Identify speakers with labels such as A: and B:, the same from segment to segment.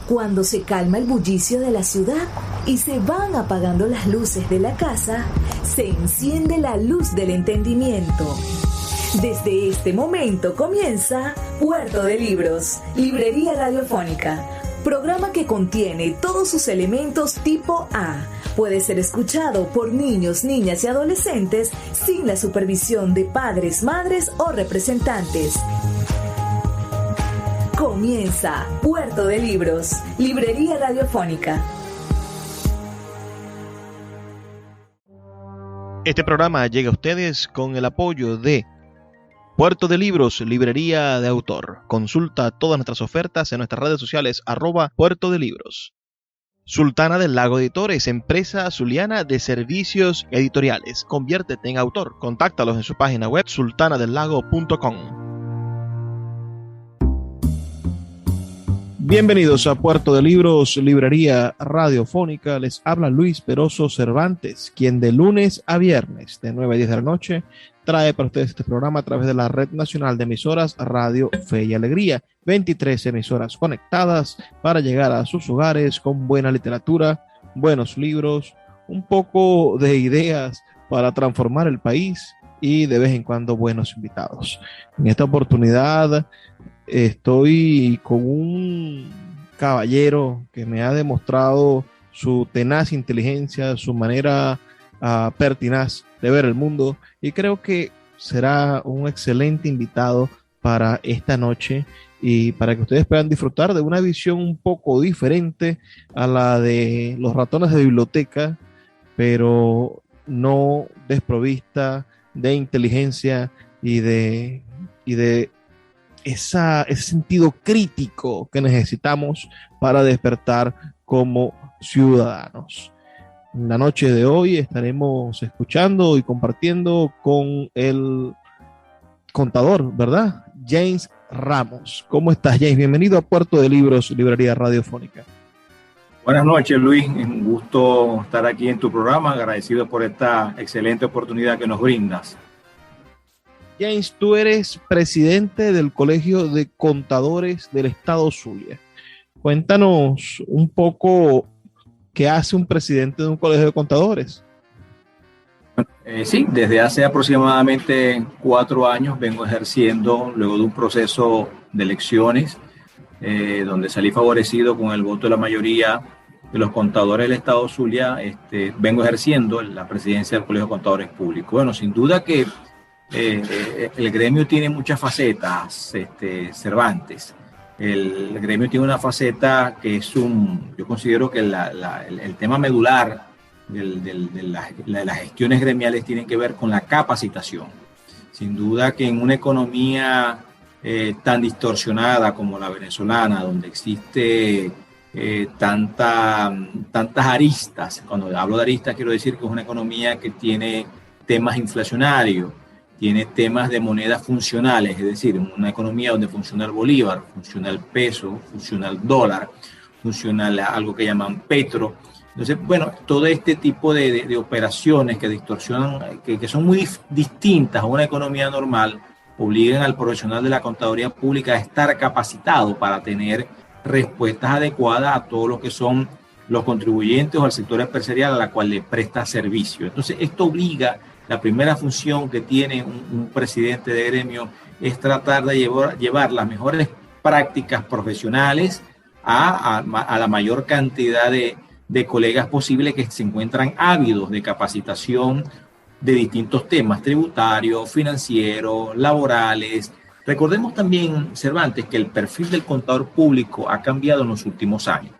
A: Cuando se calma el bullicio de la ciudad y se van apagando las luces de la casa, se enciende la luz del entendimiento. Desde este momento comienza Puerto de Libros, Librería Radiofónica, programa que contiene todos sus elementos tipo A. Puede ser escuchado por niños, niñas y adolescentes sin la supervisión de padres, madres o representantes. Comienza Puerto de Libros, Librería Radiofónica.
B: Este programa llega a ustedes con el apoyo de Puerto de Libros, Librería de Autor. Consulta todas nuestras ofertas en nuestras redes sociales @Puerto de Libros. Sultana del Lago Editores, empresa zuliana de servicios editoriales. Conviértete en autor. Contáctalos en su página web sultanadelago.com. Bienvenidos a Puerto de Libros, Librería Radiofónica. Les habla Luis Peroso Cervantes, quien de lunes a viernes de 9 a 10 de la noche trae para ustedes este programa a través de la Red Nacional de Emisoras Radio Fe y Alegría. 23 emisoras conectadas para llegar a sus hogares con buena literatura, buenos libros, un poco de ideas para transformar el país y de vez en cuando buenos invitados. En esta oportunidad estoy con un caballero que me ha demostrado su tenaz inteligencia, su manera pertinaz de ver el mundo, y creo que será un excelente invitado para esta noche y para que ustedes puedan disfrutar de una visión un poco diferente a la de los ratones de biblioteca, pero no desprovista de inteligencia y de ese sentido crítico que necesitamos para despertar como ciudadanos. En la noche de hoy estaremos escuchando y compartiendo con el contador, ¿verdad? James Ramos. ¿Cómo estás, James? Bienvenido a Puerto de Libros, Librería Radiofónica.
C: Buenas noches, Luis. Un gusto estar aquí en tu programa. Agradecido por esta excelente oportunidad que nos brindas.
B: James, tú eres presidente del Colegio de Contadores del Estado Zulia. Cuéntanos un poco qué hace un presidente de un colegio de contadores.
C: Sí, desde hace aproximadamente 4 años vengo ejerciendo, luego de un proceso de elecciones, donde salí favorecido con el voto de la mayoría de los contadores del Estado Zulia. Vengo ejerciendo la presidencia del Colegio de Contadores Públicos. Bueno, sin duda que el gremio tiene muchas facetas, Cervantes. El gremio tiene una faceta que es yo considero que el tema medular de las gestiones gremiales tienen que ver con la capacitación. Sin duda que en una economía tan distorsionada como la venezolana, donde existe tantas aristas, cuando hablo de aristas quiero decir que es una economía que tiene temas inflacionarios, tiene temas de monedas funcionales, es decir, una economía donde funciona el bolívar, funciona el peso, funciona el dólar, funciona algo que llaman petro. Entonces, bueno, todo este tipo de operaciones que distorsionan, que son muy distintas a una economía normal, obligan al profesional de la contaduría pública a estar capacitado para tener respuestas adecuadas a todo lo que son los contribuyentes o al sector empresarial a la cual le presta servicio. Entonces, esto obliga. La primera función que tiene un presidente de gremio es tratar de llevar las mejores prácticas profesionales a la mayor cantidad de colegas posible que se encuentran ávidos de capacitación de distintos temas tributarios, financieros, laborales. Recordemos también, Cervantes, que el perfil del contador público ha cambiado en los últimos años.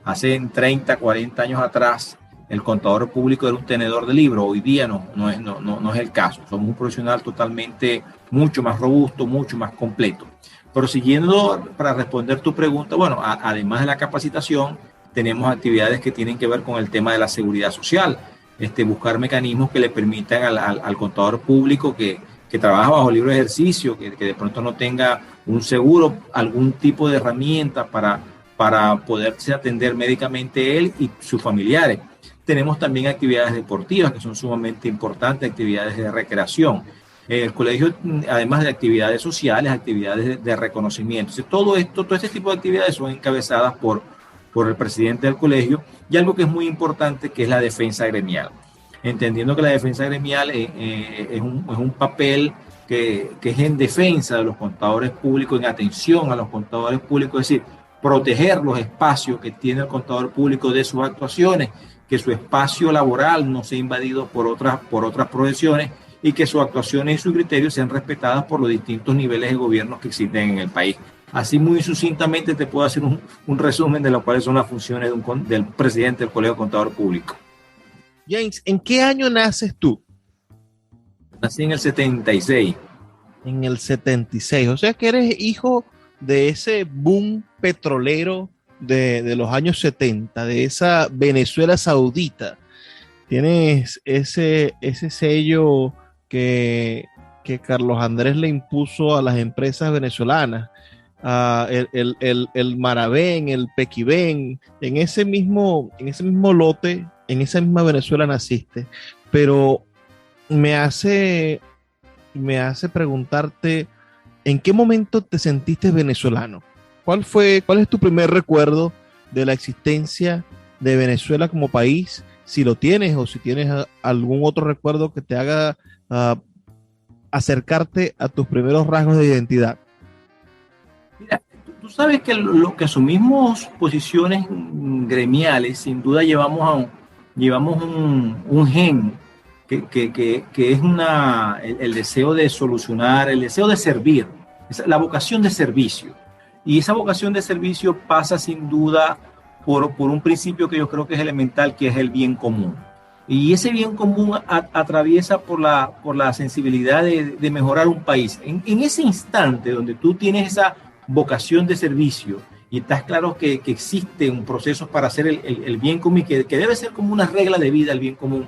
C: Hace 30, 40 años atrás, el contador público era un tenedor de libros. Hoy día no es el caso. Somos un profesional totalmente mucho más robusto, mucho más completo. Pero siguiendo, para responder tu pregunta, bueno, además de la capacitación, tenemos actividades que tienen que ver con el tema de la seguridad social. Buscar mecanismos que le permitan al contador público que trabaja bajo libre ejercicio, que de pronto no tenga un seguro, algún tipo de herramienta para poderse atender médicamente él y sus familiares. Tenemos también actividades deportivas que son sumamente importantes, actividades de recreación. El colegio, además de actividades sociales, actividades de reconocimiento. Entonces, todo este tipo de actividades son encabezadas por por el presidente del colegio, y algo que es muy importante, que es la defensa gremial. Entendiendo que la defensa gremial es un papel que es en defensa de los contadores públicos, en atención a los contadores públicos, es decir, proteger los espacios que tiene el contador público de sus actuaciones, que su espacio laboral no sea invadido por otras profesiones y que sus actuaciones y sus criterios sean respetadas por los distintos niveles de gobierno que existen en el país. Así muy sucintamente te puedo hacer un resumen de lo cuales son las funciones del presidente del Colegio de Contador Público.
B: James, ¿en qué año naces tú?
C: Nací en el 76.
B: En el 76, o sea que eres hijo de ese boom petrolero de los años 70, de esa Venezuela saudita. Tienes ese sello que Carlos Andrés le impuso a las empresas venezolanas, el Maravén, el Pequibén, en ese mismo lote, en esa misma Venezuela naciste, pero me hace preguntarte, ¿en qué momento te sentiste venezolano? ¿Cuál es tu primer recuerdo de la existencia de Venezuela como país? Si lo tienes o si tienes algún otro recuerdo que te haga acercarte a tus primeros rasgos de identidad.
C: Mira, tú sabes que lo que asumimos posiciones gremiales, sin duda llevamos un gen que es el deseo de solucionar, el deseo de servir, la vocación de servicio. Y esa vocación de servicio pasa sin duda por un principio que yo creo que es elemental, que es el bien común. Y ese bien común atraviesa por la sensibilidad de mejorar un país. En ese instante donde tú tienes esa vocación de servicio y estás claro que existe un proceso para hacer el bien común y que debe ser como una regla de vida el bien común,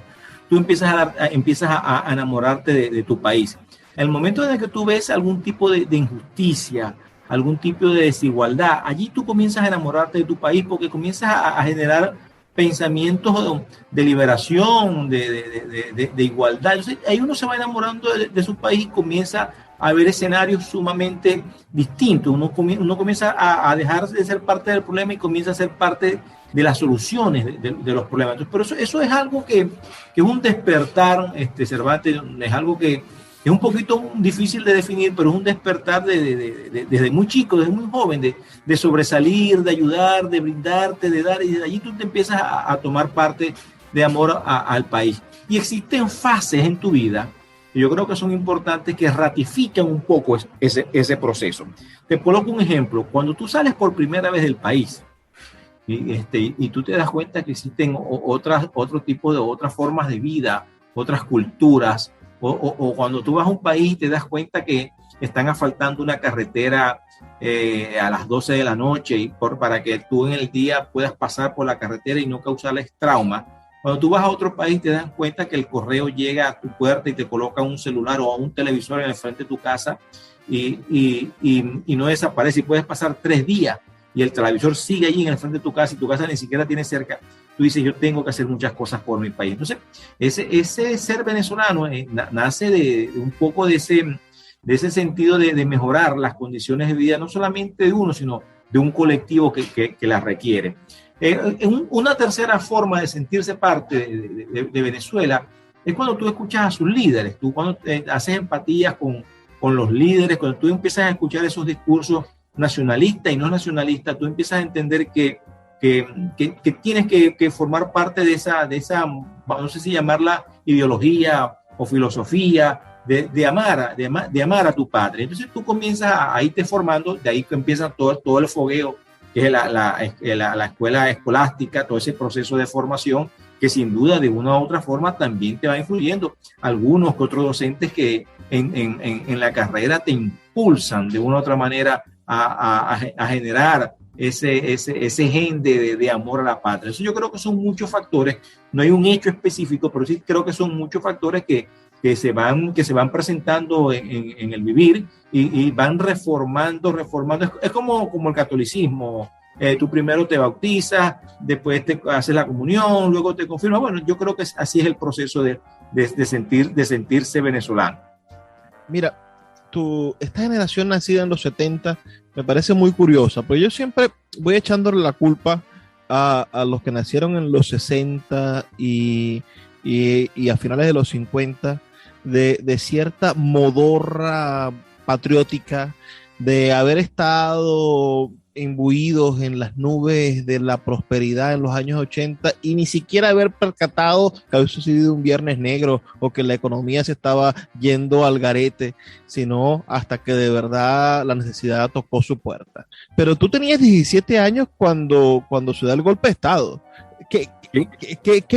C: tú empiezas a enamorarte de tu país. En el momento en el que tú ves algún tipo de injusticia, algún tipo de desigualdad, allí tú comienzas a enamorarte de tu país porque comienzas a generar pensamientos de liberación, de igualdad. Entonces, ahí uno se va enamorando de su país y comienza a ver escenarios sumamente distintos. Uno comienza a dejar de ser parte del problema y comienza a ser parte de las soluciones de los problemas. Entonces, pero eso es algo que es un despertar, Cervantes, es algo que es un poquito difícil de definir, pero es un despertar desde muy chico, desde muy joven, de sobresalir, de ayudar, de brindarte, de dar, y desde allí tú te empiezas a tomar parte de amor al país. Y existen fases en tu vida que yo creo que son importantes, que ratifican un poco ese proceso. Te coloco un ejemplo. Cuando tú sales por primera vez del país y tú te das cuenta que existen otras formas de vida, otras culturas, o cuando tú vas a un país y te das cuenta que están asfaltando una carretera a las 12 de la noche para que tú en el día puedas pasar por la carretera y no causarles trauma. Cuando tú vas a otro país te das cuenta que el correo llega a tu puerta y te coloca un celular o un televisor en el frente de tu casa y no desaparece, y puedes pasar 3 días y el televisor sigue allí en el frente de tu casa y tu casa ni siquiera tiene cerca. Tú dices, yo tengo que hacer muchas cosas por mi país. Entonces, ese ser venezolano nace de un poco de ese sentido de mejorar las condiciones de vida, no solamente de uno, sino de un colectivo que las requiere. Una tercera forma de sentirse parte de Venezuela es cuando tú escuchas a sus líderes, tú cuando haces empatías con los líderes, cuando tú empiezas a escuchar esos discursos nacionalistas y no nacionalistas, tú empiezas a entender que tienes que formar parte de esa, no sé si llamarla ideología o filosofía, de amar a tu patria. Entonces tú comienzas a irte formando, de ahí que empieza todo el fogueo, que es la escuela escolástica, todo ese proceso de formación, que sin duda de una u otra forma también te va influyendo. Algunos que otros docentes que en la carrera te impulsan de una u otra manera a generar ese gen de amor a la patria. Eso yo creo que son muchos factores, no hay un hecho específico, pero sí creo que son muchos factores que se van presentando en el vivir y van reformando. Es como el catolicismo. Tú primero te bautizas, después te haces la comunión, luego te confirmas. Bueno, yo creo que así es el proceso de sentirse venezolano.
B: Mira, esta generación nacida en los 70 me parece muy curiosa, pero yo siempre voy echándole la culpa a los que nacieron en los 60 y a finales de los 50 de cierta modorra patriótica, de haber estado imbuidos en las nubes de la prosperidad en los años 80 y ni siquiera haber percatado que había sucedido un viernes negro o que la economía se estaba yendo al garete, sino hasta que de verdad la necesidad tocó su puerta. Pero tú tenías 17 años cuando se da el golpe de Estado. ¿Qué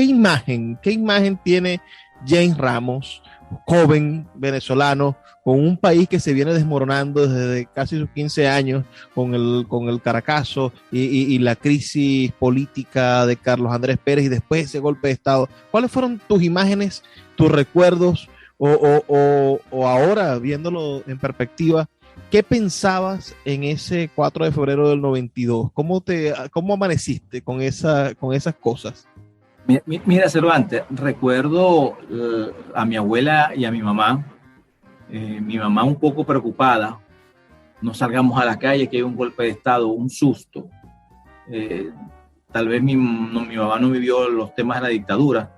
B: imagen tiene James Ramos, joven venezolano, con un país que se viene desmoronando desde casi sus 15 años con el Caracazo y la crisis política de Carlos Andrés Pérez y después ese golpe de Estado? ¿Cuáles fueron tus imágenes, tus recuerdos o ahora viéndolo en perspectiva, qué pensabas en ese 4 de febrero del 92? ¿Cómo amaneciste con esas cosas?
C: Mira, Cervantes, recuerdo a mi abuela y a mi mamá un poco preocupada, no salgamos a la calle, que hay un golpe de Estado, un susto. Tal vez mi mamá no vivió los temas de la dictadura,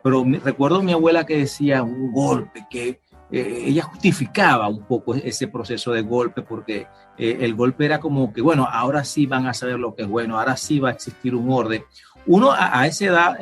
C: pero recuerdo a mi abuela que decía un golpe, que ella justificaba un poco ese proceso de golpe, porque el golpe era como que, bueno, ahora sí van a saber lo que es bueno, ahora sí va a existir un orden. Uno a esa edad,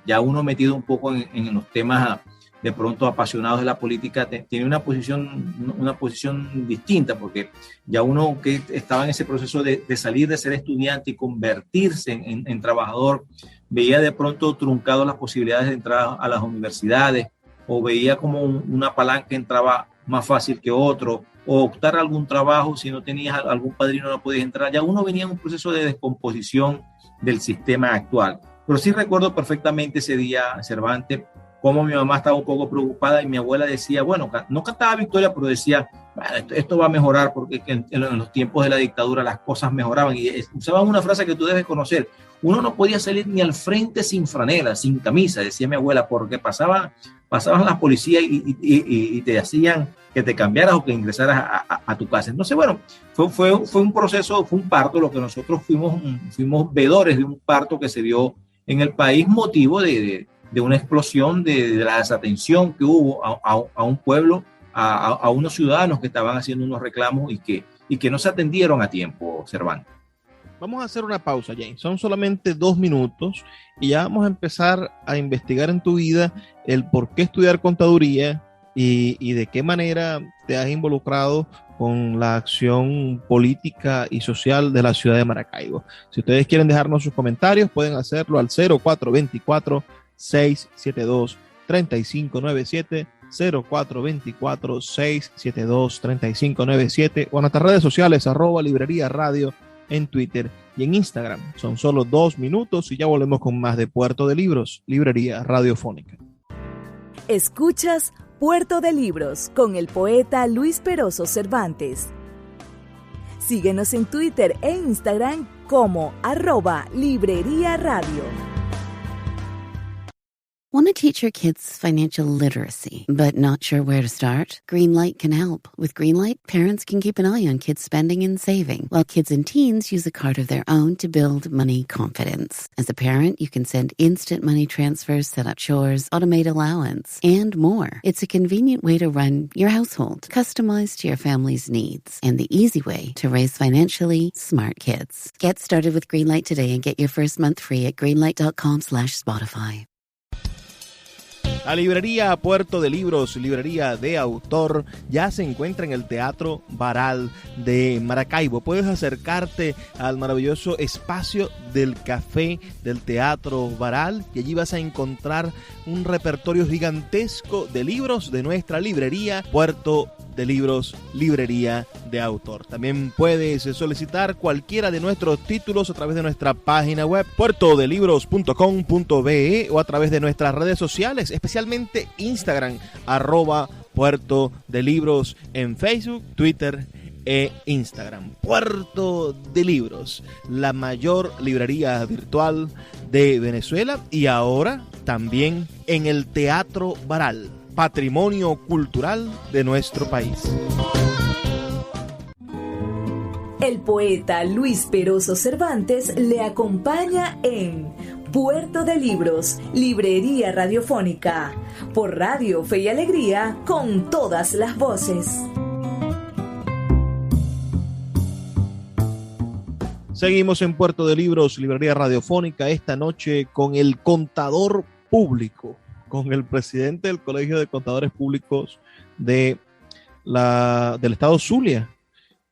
C: ya uno metido un poco en los temas de pronto apasionados de la política, tiene una posición distinta, porque ya uno que estaba en ese proceso de salir de ser estudiante y convertirse en trabajador, veía de pronto truncado las posibilidades de entrar a las universidades, o veía como una palanca entraba más fácil que otro, o optar a algún trabajo, si no tenías algún padrino no podías entrar. Ya uno venía en un proceso de descomposición del sistema actual. Pero sí recuerdo perfectamente ese día, Cervantes, cómo mi mamá estaba un poco preocupada y mi abuela decía, bueno, no cantaba victoria, pero decía, bueno, esto va a mejorar, porque en los tiempos de la dictadura las cosas mejoraban. Y usaban una frase que tú debes conocer: uno no podía salir ni al frente sin franela, sin camisa, decía mi abuela, porque pasaban las policías y te hacían que te cambiaras o que ingresaras a tu casa. Entonces, bueno, fue un proceso, fue un parto, lo que nosotros fuimos vedores de un parto que se dio en el país, motivo de una explosión de la desatención que hubo a un pueblo, a unos ciudadanos que estaban haciendo unos reclamos y que no se atendieron a tiempo, Cervantes.
B: Vamos a hacer una pausa, James. Son solamente 2 minutos y ya vamos a empezar a investigar en tu vida el por qué estudiar contaduría y de qué manera te has involucrado con la acción política y social de la ciudad de Maracaibo. Si ustedes quieren dejarnos sus comentarios, pueden hacerlo al 0424-672-3597, 0424-672-3597 o en nuestras redes sociales, @librería radio en Twitter y en Instagram. Son solo 2 minutos y ya volvemos con más de Puerto de Libros, Librería Radiofónica.
A: Escuchas Puerto de Libros con el poeta Luis Peroso Cervantes. Síguenos en Twitter e Instagram como @librería radio.
D: Want to teach your kids financial literacy, but not sure where to start? Greenlight can help. With Greenlight, parents can keep an eye on kids' spending and saving, while kids and teens use a card of their own to build money confidence. As a parent, you can send instant money transfers, set up chores, automate allowance, and more. It's a convenient way to run your household, customized to your family's needs, and the easy way to raise financially smart kids. Get started with Greenlight today and get your first month free at greenlight.com/Spotify.
B: La librería Puerto de Libros, librería de autor, ya se encuentra en el Teatro Baral de Maracaibo. Puedes acercarte al maravilloso espacio del café del Teatro Baral y allí vas a encontrar un repertorio gigantesco de libros de nuestra librería Puerto de Libros, librería de autor. También puedes solicitar cualquiera de nuestros títulos a través de nuestra página web puertodelibros.com.be o a través de nuestras redes sociales, especialmente Instagram, @Puerto de Libros en Facebook, Twitter e Instagram. Puerto de Libros, la mayor librería virtual de Venezuela y ahora también en el Teatro Baral, patrimonio cultural de nuestro país.
A: El poeta Luis Peroso Cervantes le acompaña en Puerto de Libros, Librería Radiofónica, por Radio Fe y Alegría, con todas las voces.
B: Seguimos en Puerto de Libros, Librería Radiofónica, esta noche con el contador público, con el presidente del Colegio de Contadores Públicos del Estado Zulia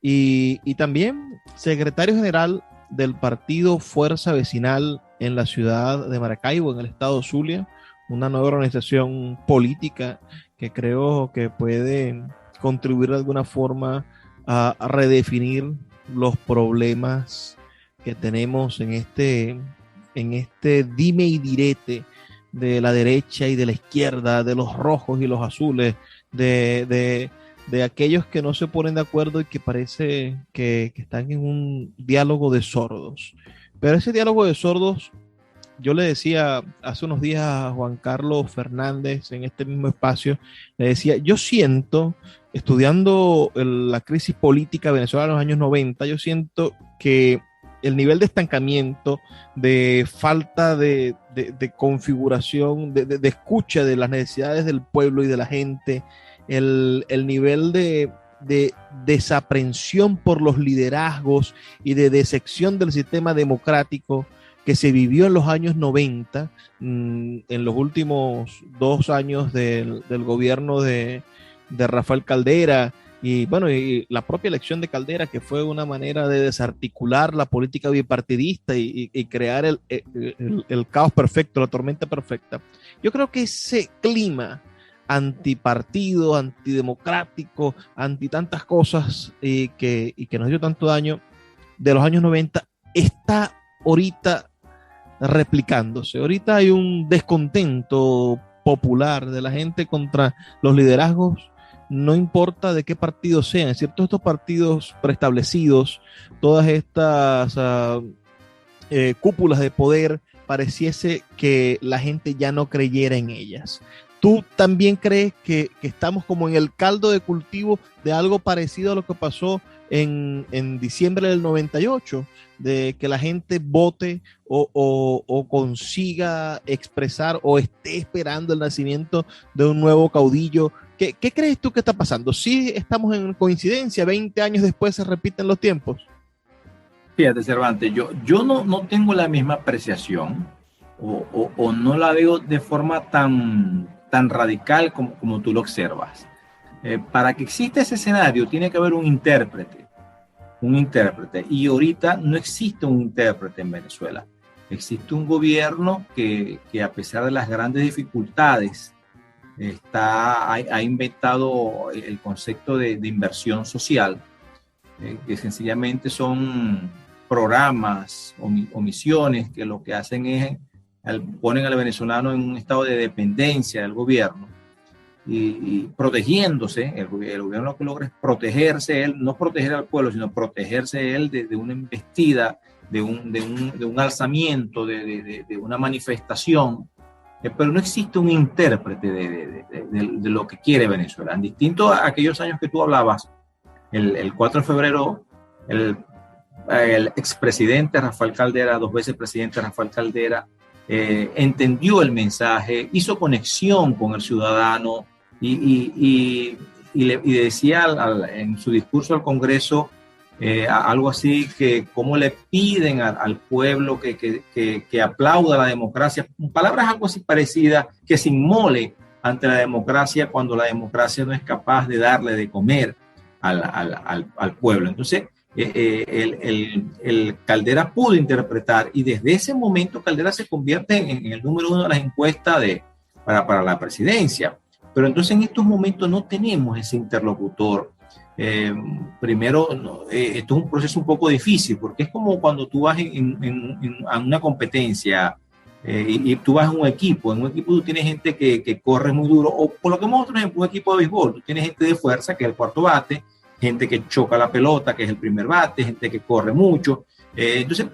B: y también secretario general del partido Fuerza Vecinal en la ciudad de Maracaibo, en el estado Zulia, una nueva organización política que creo que puede contribuir de alguna forma a redefinir los problemas que tenemos en este dime y direte de la derecha y de la izquierda, de los rojos y los azules, de aquellos que no se ponen de acuerdo y que parece que están en un diálogo de sordos. Pero ese diálogo de sordos, yo le decía hace unos días a Juan Carlos Fernández en este mismo espacio, le decía, yo siento, estudiando la crisis política venezolana en los años 90, yo siento que el nivel de estancamiento, de falta de configuración, de escucha de las necesidades del pueblo y de la gente, el nivel de desaprensión por los liderazgos y de desección del sistema democrático que se vivió en los años 90, en los últimos 2 años del gobierno de Rafael Caldera, y bueno, y la propia elección de Caldera, que fue una manera de desarticular la política bipartidista y crear el caos perfecto, la tormenta perfecta. Yo creo que ese clima antipartido, antidemocrático, anti tantas cosas y que nos dio tanto daño de los años 90 está ahorita replicándose. Ahorita hay un descontento popular de la gente contra los liderazgos, no importa de qué partido sean, es cierto, estos partidos preestablecidos, todas estas cúpulas de poder, pareciese que la gente ya no creyera en ellas. ¿Tú también crees que estamos como en el caldo de cultivo de algo parecido a lo que pasó en diciembre del 98? De que la gente vote o consiga expresar o esté esperando el nacimiento de un nuevo caudillo. ¿Qué crees tú que está pasando? ¿Sí estamos en coincidencia? ¿20 años después se repiten los tiempos?
C: Fíjate, Cervantes, yo no tengo la misma apreciación o no la veo de forma tan radical como tú lo observas. Para que exista ese escenario tiene que haber un intérprete, y ahorita no existe un intérprete en Venezuela. Existe un gobierno que a pesar de las grandes dificultades ha inventado el concepto de inversión social, que sencillamente son programas o misiones que lo que hacen es ponen al venezolano en un estado de dependencia del gobierno y protegiéndose. El gobierno lo que logra es protegerse él, no proteger al pueblo, sino protegerse él de una embestida, de un alzamiento, de una manifestación. Pero no existe un intérprete de lo que quiere Venezuela. En distinto a aquellos años que tú hablabas, el 4 de febrero, el expresidente Rafael Caldera, 2 veces presidente Rafael Caldera, entendió el mensaje, hizo conexión con el ciudadano y le decía en su discurso al Congreso algo así que cómo le piden al pueblo que aplauda la democracia, palabras algo así parecidas, que se inmole ante la democracia cuando la democracia no es capaz de darle de comer al pueblo. Entonces, el Caldera pudo interpretar, y desde ese momento Caldera se convierte en el número 1 de las encuestas para la presidencia. Pero entonces en estos momentos no tenemos ese interlocutor. Primero, esto es un proceso un poco difícil, porque es como cuando tú vas a una competencia y tú vas a un equipo. En un equipo tú tienes gente que corre muy duro, o coloquemos otro ejemplo, un equipo de béisbol, tú tienes gente de fuerza, que es el cuarto bate, gente que choca la pelota, que es el primer bate, gente que corre mucho. Entonces,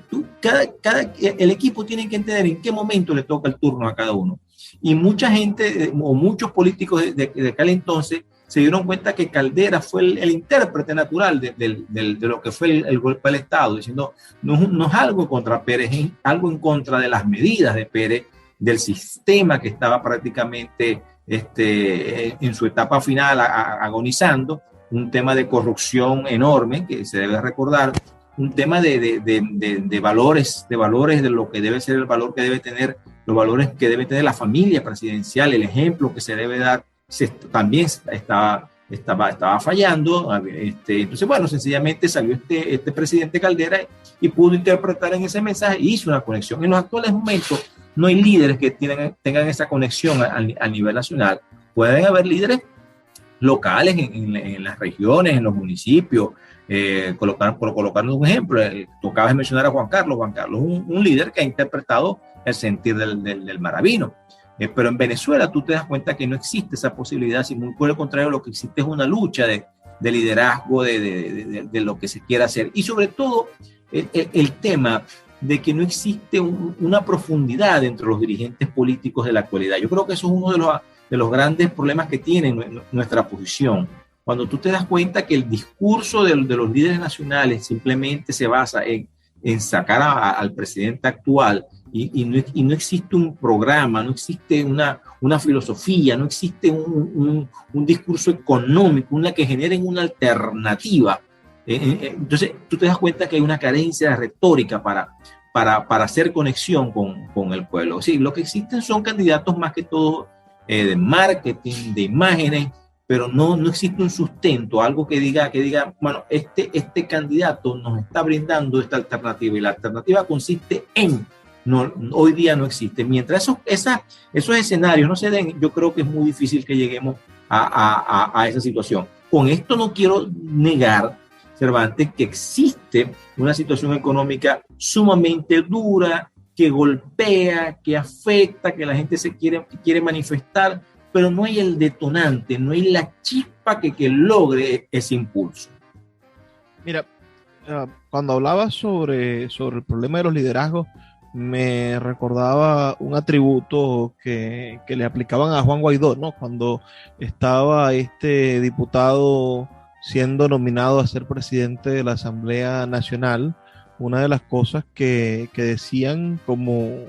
C: el equipo tiene que entender en qué momento le toca el turno a cada uno. Y mucha gente, o muchos políticos de aquel entonces, se dieron cuenta que Caldera fue el intérprete natural de lo que fue el golpe al Estado, diciendo, no es algo contra Pérez, es algo en contra de las medidas de Pérez, del sistema que estaba prácticamente en su etapa final agonizando, un tema de corrupción enorme que se debe recordar, un tema de valores de lo que debe ser el valor que debe tener, los valores que debe tener la familia presidencial, el ejemplo que se debe dar, también estaba fallando. Entonces, bueno, sencillamente salió este presidente Caldera y pudo interpretar en ese mensaje y hizo una conexión. En los actuales momentos no hay líderes que tengan esa conexión a nivel nacional. Pueden haber líderes locales en las regiones, en los municipios. Por colocarnos un ejemplo, tocaba mencionar a Juan Carlos. Juan Carlos es un líder que ha interpretado el sentir del maravino. Pero en Venezuela tú te das cuenta que no existe esa posibilidad, sino muy por el contrario, lo que existe es una lucha de liderazgo, de lo que se quiera hacer. Y sobre todo el tema de que no existe una profundidad entre los dirigentes políticos de la actualidad. Yo creo que eso es uno de los grandes problemas que tiene nuestra posición. Cuando tú te das cuenta que el discurso de los líderes nacionales simplemente se basa en sacar al presidente actual y no existe un programa, no existe una filosofía, no existe un discurso económico, una que generen una alternativa. Entonces tú te das cuenta que hay una carencia de retórica para hacer conexión con el pueblo. Sí, lo que existen son candidatos más que todo de marketing, de imágenes, pero no existe un sustento, algo que diga, bueno, este candidato nos está brindando esta alternativa y la alternativa consiste en, hoy día no existe. Mientras esos escenarios no se den, yo creo que es muy difícil que lleguemos a esa situación. Con esto no quiero negar, Cervantes, que existe una situación económica sumamente dura, que golpea, que afecta, que la gente quiere manifestar, pero no hay el detonante, no hay la chispa que logre ese impulso.
B: Mira, cuando hablaba sobre el problema de los liderazgos, me recordaba un atributo que le aplicaban a Juan Guaidó, ¿no? Cuando estaba este diputado siendo nominado a ser presidente de la Asamblea Nacional, una de las cosas que decían como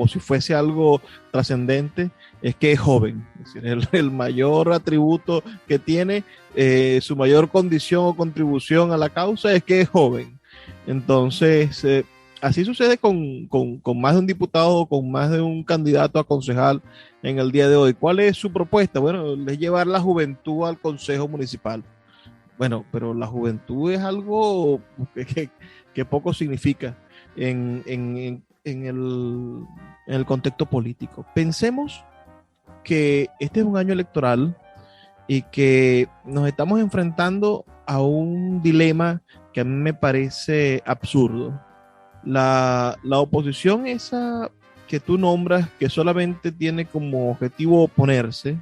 B: si fuese algo trascendente es que es joven. Es decir, el mayor atributo que tiene, su mayor condición o contribución a la causa es que es joven. Entonces, así sucede con más de un diputado o con más de un candidato a concejal en el día de hoy. ¿Cuál es su propuesta? Bueno, es llevar la juventud al consejo municipal. Bueno, pero la juventud es algo que poco significa en el contexto político. Pensemos que este es un año electoral y que nos estamos enfrentando a un dilema que a mí me parece absurdo. La oposición esa que tú nombras, que solamente tiene como objetivo oponerse,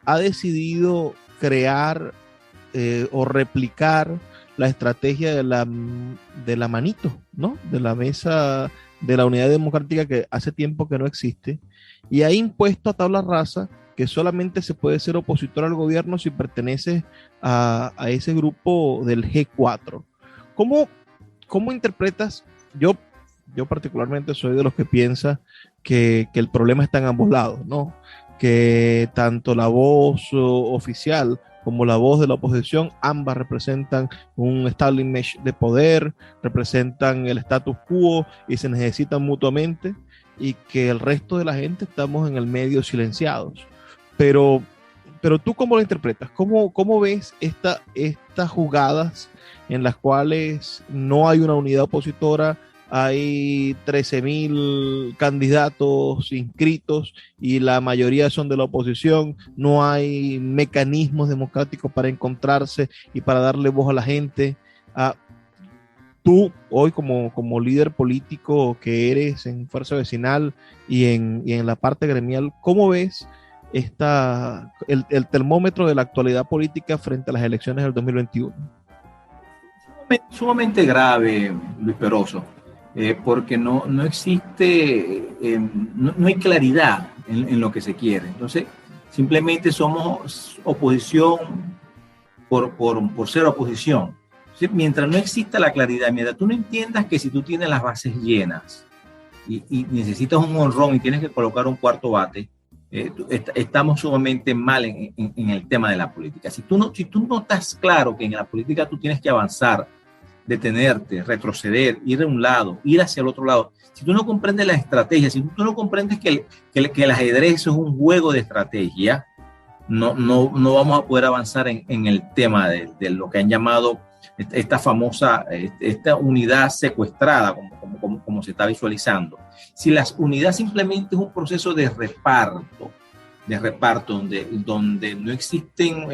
B: ha decidido crear o replicar la estrategia de la manito, ¿no? De la mesa de la unidad democrática que hace tiempo que no existe, y ha impuesto a tabla rasa que solamente se puede ser opositor al gobierno si pertenece a ese grupo del G4. ¿Cómo interpretas? Yo particularmente soy de los que piensa que el problema está en ambos lados, ¿no? Que tanto la voz oficial como la voz de la oposición, ambas representan un establishment de poder, representan el status quo y se necesitan mutuamente, y que el resto de la gente estamos en el medio silenciados. Pero tú, ¿cómo lo interpretas? ¿Cómo ves estas jugadas en las cuales no hay una unidad opositora, hay 13,000 candidatos inscritos y la mayoría son de la oposición, no hay mecanismos democráticos para encontrarse y para darle voz a la gente? Tú, hoy como líder político que eres en Fuerza Vecinal y en la parte gremial, ¿cómo ves el termómetro de la actualidad política frente a las elecciones del 2021?
C: Sumamente grave, Luis Peroso. Porque no existe, no hay claridad en lo que se quiere. Entonces, Simplemente somos oposición por ser oposición. ¿Sí? Mientras no exista la claridad, mientras tú no entiendas que si tú tienes las bases llenas y necesitas un honrón y tienes que colocar un cuarto bate, estamos sumamente mal en el tema de la política. Si tú no estás claro que en la política tú tienes que avanzar, detenerte, retroceder, ir de un lado, ir hacia el otro lado, si tú no comprendes la estrategia, si tú no comprendes que el ajedrez es un juego de estrategia, no vamos a poder avanzar en el tema de lo que han llamado esta famosa, esta unidad secuestrada, como se está visualizando. Si la unidad simplemente es un proceso de reparto donde no existen,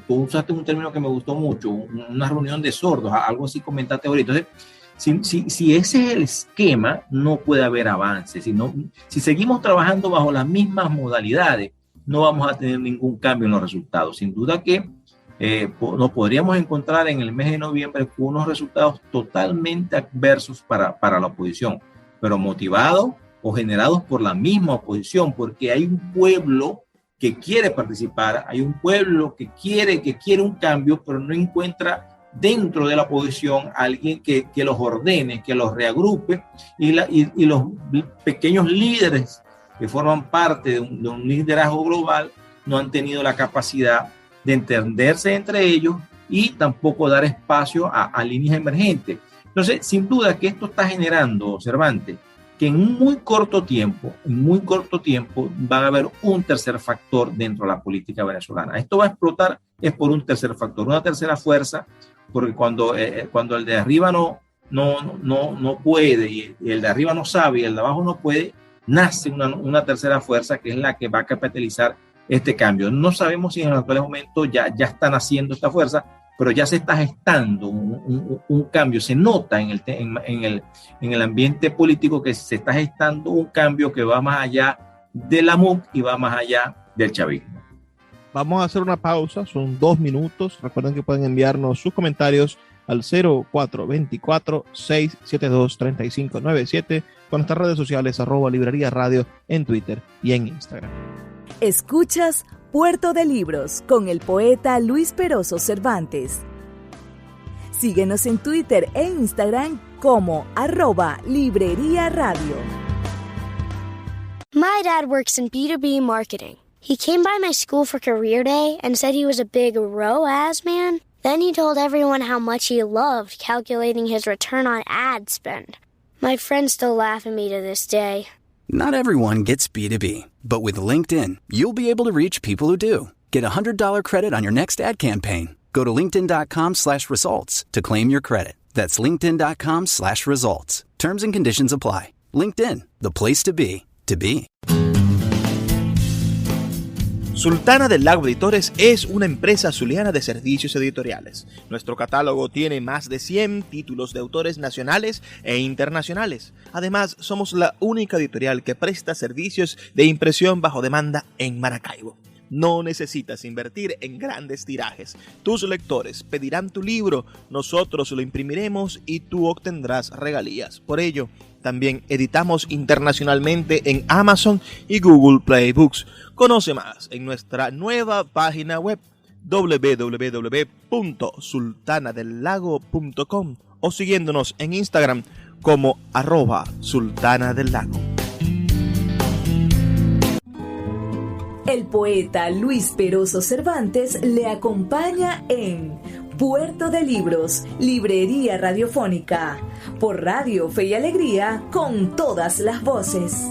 C: tú usaste un término que me gustó mucho, una reunión de sordos, algo así comentaste ahorita. Entonces, si ese es el esquema, no puede haber avance. Si seguimos trabajando bajo las mismas modalidades, no vamos a tener ningún cambio en los resultados. Sin duda que nos podríamos encontrar en el mes de noviembre con unos resultados totalmente adversos para la oposición, pero motivados o generados por la misma oposición, porque hay un pueblo que quiere participar, hay un pueblo que quiere un cambio, pero no encuentra dentro de la oposición alguien que los ordene, que los reagrupe, y los pequeños líderes que forman parte de un liderazgo global no han tenido la capacidad de entenderse entre ellos y tampoco dar espacio a líneas emergentes. Entonces, sin duda que esto está generando, Cervantes, que en un muy corto tiempo va a haber un tercer factor dentro de la política venezolana. Esto va a explotar es por un tercer factor, una tercera fuerza, porque cuando el de arriba no puede y el de arriba no sabe y el de abajo no puede, nace una tercera fuerza que es la que va a capitalizar este cambio. No sabemos si en el actual momento ya están haciendo esta fuerza, pero ya se está gestando un cambio. Se nota en el ambiente político que se está gestando un cambio que va más allá de la MUC y va más allá del chavismo.
B: Vamos a hacer una pausa, son 2 minutos. Recuerden que pueden enviarnos sus comentarios al 0424-672-3597 con nuestras redes sociales @Librería Radio en Twitter y en Instagram.
A: Escuchas Puerto de Libros con el poeta Luis Peroso Cervantes. Síguenos en Twitter e Instagram como @Librería Radio.
E: My dad works in B2B marketing. He came by my school for career day and said he was a big ROAS man. Then he told everyone how much he loved calculating his return on ad spend. My friends still laugh at me to this day.
F: Not everyone gets B2B, but with LinkedIn, you'll be able to reach people who do. Get a $100 credit on your next ad campaign. Go to linkedin.com/results to claim your credit. That's linkedin.com/results. Terms and conditions apply. LinkedIn, the place to be, to be.
B: Sultana del Lago Editores es una empresa zuliana de servicios editoriales. Nuestro catálogo tiene más de 100 títulos de autores nacionales e internacionales. Además, somos la única editorial que presta servicios de impresión bajo demanda en Maracaibo. No necesitas invertir en grandes tirajes. Tus lectores pedirán tu libro, nosotros lo imprimiremos y tú obtendrás regalías. Por ello, también editamos internacionalmente en Amazon y Google Play Books. Conoce más en nuestra nueva página web www.sultanadelago.com o siguiéndonos en Instagram como @sultanadelago.
A: El poeta Luis Peroso Cervantes le acompaña en Puerto de Libros, Librería Radiofónica, por Radio Fe y Alegría, con todas las voces.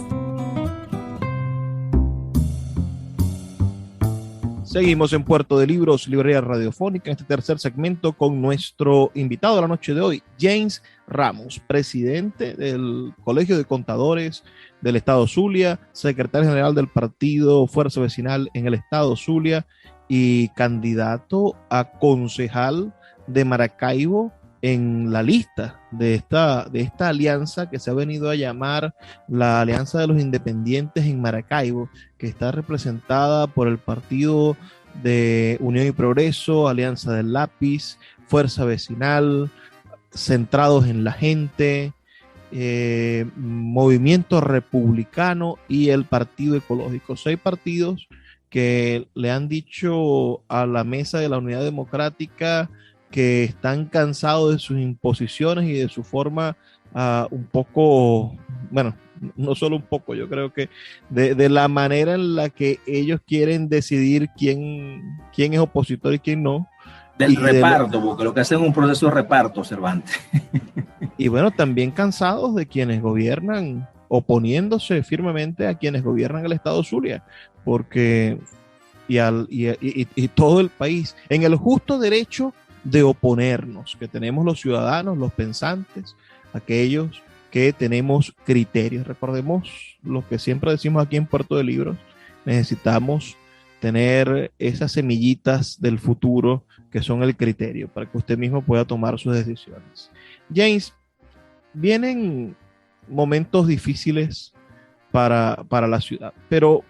B: Seguimos en Puerto de Libros, Librería Radiofónica, en este tercer segmento con nuestro invitado de la noche de hoy, James Ramos, presidente del Colegio de Contadores del Estado Zulia, secretario general del partido Fuerza Vecinal en el Estado Zulia y candidato a concejal de Maracaibo en la lista de esta alianza que se ha venido a llamar la Alianza de los Independientes en Maracaibo, que está representada por el Partido de Unión y Progreso, Alianza del Lápiz, Fuerza Vecinal, Centrados en la Gente, Movimiento Republicano y el Partido Ecológico. 6 partidos que le han dicho a la mesa de la Unidad Democrática que están cansados de sus imposiciones y de su forma un poco, bueno, no solo un poco, yo creo que de la manera en la que ellos quieren decidir quién es opositor y quién no.
C: Del reparto, porque lo que hacen es un proceso de reparto, Cervantes.
B: Y bueno, también cansados de quienes gobiernan, oponiéndose firmemente a quienes gobiernan el Estado Zulia, porque y todo el país, en el justo derecho de oponernos, que tenemos los ciudadanos, los pensantes, aquellos que tenemos criterios. Recordemos lo que siempre decimos aquí en Puerto de Libros, necesitamos tener esas semillitas del futuro que son el criterio para que usted mismo pueda tomar sus decisiones. James, vienen momentos difíciles para la ciudad, pero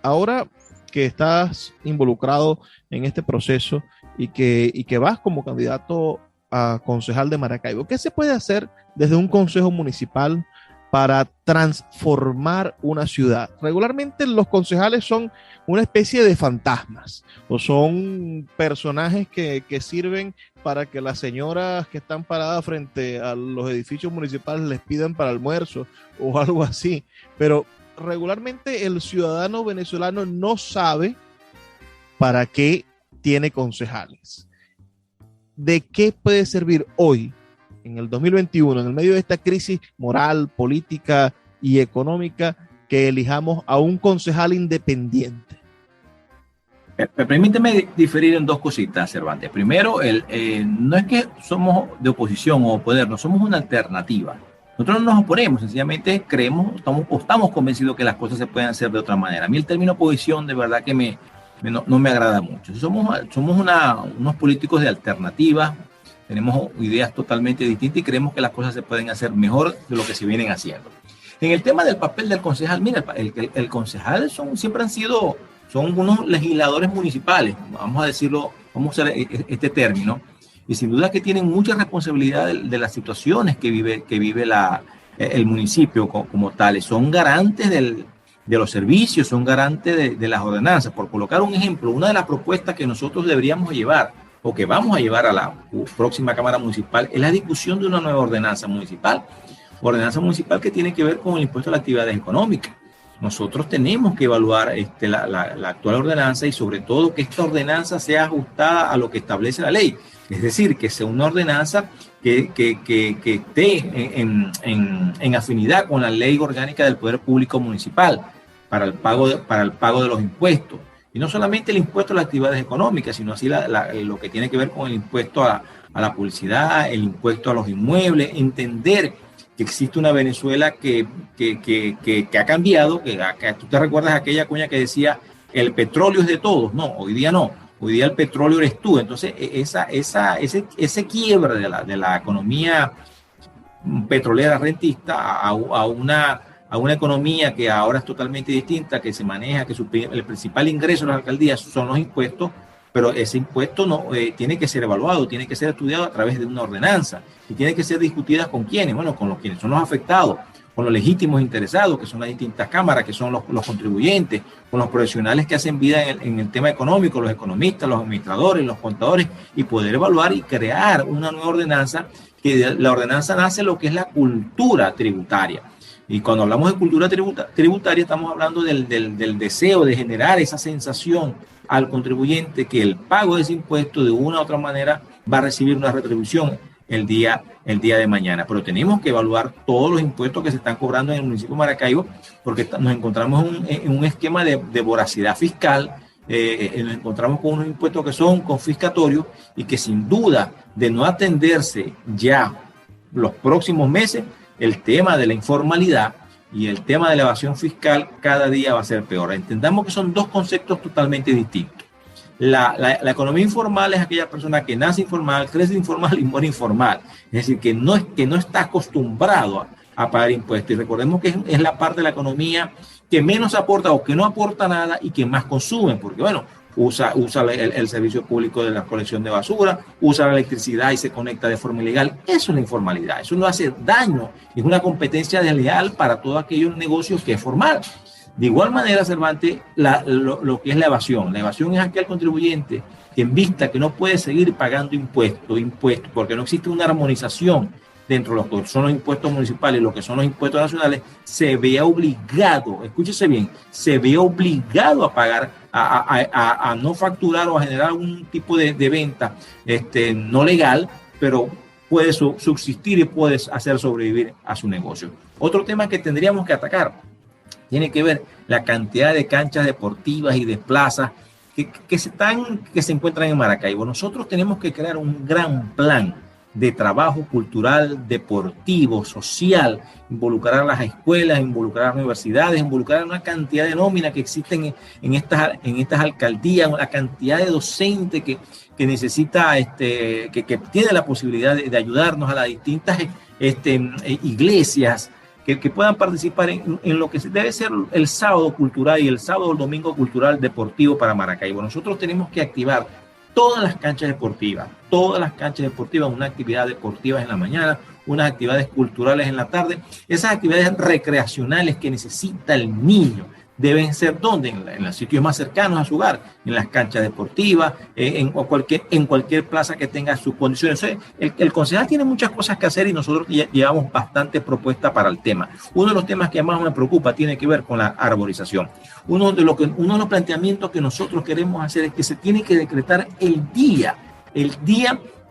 B: ahora que estás involucrado en este proceso y que vas como candidato a concejal de Maracaibo, ¿qué se puede hacer desde un consejo municipal para transformar una ciudad? Regularmente los concejales son una especie de fantasmas o son personajes que sirven para que las señoras que están paradas frente a los edificios municipales les pidan para almuerzo o algo así, pero regularmente el ciudadano venezolano no sabe para qué tiene concejales. ¿De qué puede servir hoy, en el 2021, en el medio de esta crisis moral, política y económica, que elijamos a un concejal independiente?
C: Permíteme diferir en dos cositas, Cervantes. Primero, no es que somos de oposición o poder, no somos una alternativa. Nosotros no nos oponemos, sencillamente creemos, estamos convencidos que las cosas se pueden hacer de otra manera. A mí el término oposición de verdad que no me agrada mucho. Somos unos políticos de alternativa, tenemos ideas totalmente distintas y creemos que las cosas se pueden hacer mejor de lo que se vienen haciendo. En el tema del papel del concejal, mira, el concejal son unos legisladores municipales, vamos a decirlo, vamos a usar este término, y sin duda que tienen mucha responsabilidad de las situaciones que vive el municipio como tales. Son garantes de los servicios, son garantes de las ordenanzas. Por colocar un ejemplo, una de las propuestas que nosotros deberíamos llevar o que vamos a llevar a la próxima Cámara Municipal es la discusión de una nueva ordenanza municipal que tiene que ver con el impuesto a las actividades económicas. Nosotros tenemos que evaluar la actual ordenanza y sobre todo que esta ordenanza sea ajustada a lo que establece la ley. Es decir, que sea una ordenanza que esté en afinidad con la ley orgánica del Poder Público Municipal para el pago de los impuestos. Y no solamente el impuesto a las actividades económicas, sino así lo que tiene que ver con el impuesto a la publicidad, el impuesto a los inmuebles, entender que existe una Venezuela que ha cambiado, que tú te recuerdas aquella cuña que decía el petróleo es de todos. No, hoy día no. Hoy día el petróleo eres tú. Entonces, ese quiebre de la economía petrolera rentista a una economía que ahora es totalmente distinta, que se maneja, que el principal ingreso de las alcaldías son los impuestos, pero ese impuesto tiene que ser evaluado, tiene que ser estudiado a través de una ordenanza y tiene que ser discutida con quiénes, bueno, con quienes son los afectados, con los legítimos interesados, que son las distintas cámaras, que son los contribuyentes, con los profesionales que hacen vida en el tema económico, los economistas, los administradores, los contadores, y poder evaluar y crear una nueva ordenanza, que la ordenanza nace lo que es la cultura tributaria. Y cuando hablamos de cultura tributaria, estamos hablando del deseo de generar esa sensación al contribuyente que el pago de ese impuesto de una u otra manera va a recibir una retribución el día de mañana. Pero tenemos que evaluar todos los impuestos que se están cobrando en el municipio de Maracaibo, porque nos encontramos en un esquema de voracidad fiscal, nos encontramos con unos impuestos que son confiscatorios y que sin duda de no atenderse ya los próximos meses, el tema de la informalidad y el tema de la evasión fiscal cada día va a ser peor. Entendamos que son dos conceptos totalmente distintos. La economía informal es aquella persona que nace informal, crece informal y muere informal. Es decir, que no está acostumbrado a pagar impuestos. Y recordemos que es la parte de la economía que menos aporta o que no aporta nada y que más consume, porque bueno, usa el servicio público de la colección de basura, usa la electricidad y se conecta de forma ilegal. Eso es la informalidad, eso no hace daño, es una competencia desleal para todos aquellos negocios que es formal. De igual manera, Cervantes, lo que es la evasión. La evasión es aquel contribuyente que en vista que no puede seguir pagando impuestos, porque no existe una armonización dentro de lo que son los impuestos municipales y lo que son los impuestos nacionales, se vea obligado, escúchese bien, se vea obligado a pagar, a no facturar o a generar algún tipo de venta no legal, pero puede subsistir y puede hacer sobrevivir a su negocio. Otro tema que tendríamos que atacar tiene que ver la cantidad de canchas deportivas y de plazas que se encuentran en Maracaibo. Nosotros tenemos que crear un gran plan de trabajo cultural, deportivo, social, involucrar a las escuelas, involucrar a las universidades, involucrar a una cantidad de nóminas que existen en estas alcaldías, una cantidad de docentes que necesita, que tiene la posibilidad de ayudarnos a las distintas iglesias que puedan participar en lo que debe ser el sábado cultural y el sábado o el domingo cultural deportivo para Maracaibo. Nosotros tenemos que activar todas las canchas deportivas, una actividad deportiva en la mañana, unas actividades culturales en la tarde. Esas actividades recreacionales que necesita el niño deben ser ¿dónde? En los sitios más cercanos a su hogar, en las canchas deportivas, en cualquier plaza que tenga sus condiciones. El concejal tiene muchas cosas que hacer y nosotros llevamos bastante propuestas para el tema. Uno de los temas que más me preocupa tiene que ver con la arborización. Uno de los planteamientos que nosotros queremos hacer es que se tiene que decretar el día